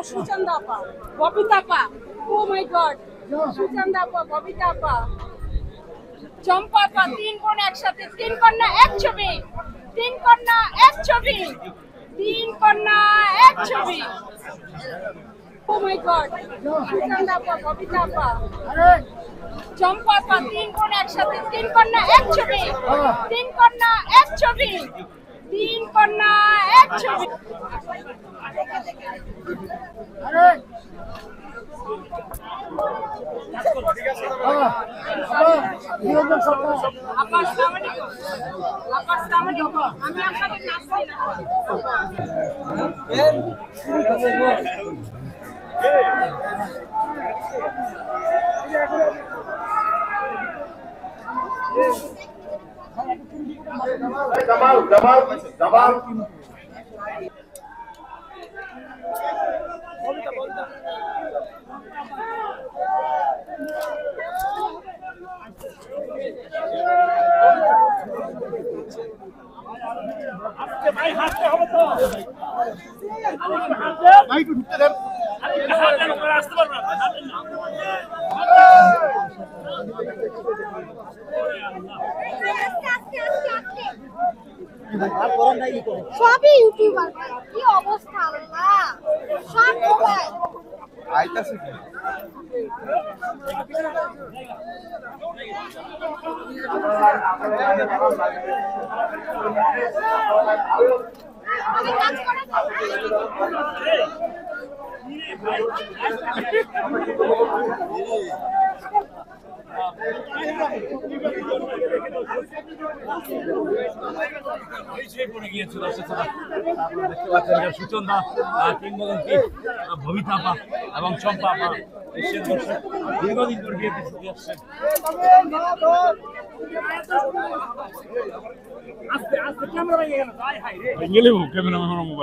সুচন্দা আপা, ববিতা আপা, ও মাই গড, সুচন্দা আপা, ববিতা আপা, চম্পা আপা, 3 বোন একসাথে, 3 কন্যা এক ছবি, 3 কন্যা এক ছবি, 3 কন্যা এক ছবি। ও মাই গড, সুচন্দা আপা, ববিতা আপা, চম্পা আপা, 3 বোন একসাথে, 3 কন্যা এক ছবি, 3 কন্যা এক ছবি, 3 কন্যা এক ছবি। আপা আসসালামু আলাইকুম। আপা আসসালামু আলাইকুম। আমি আপনাদের নাচছি না। জামাল জামাল জামাল ভাই হাঁটতে হবে তো ভাই একটু ঢুকতে দেন। আসতে পারবো না সবই ইউটিউবার ভাই, কি অবস্থা আল্লাহ, সব মোবাইল। আইতাছে কি আমি কাজ করে সুচন্দা, কিংবদন্তি ববিতা আপা এবং চম্পা আপা এশিয়ান দর্শক দীর্ঘদিন ধরে বিয়ে প্রস্তুতি আসছেন। আস্তে আস্তে ক্যামেরা ভেঙে গেল, হাই হাই রে ভেঙে গেলে ক্যামেরা মোবাইল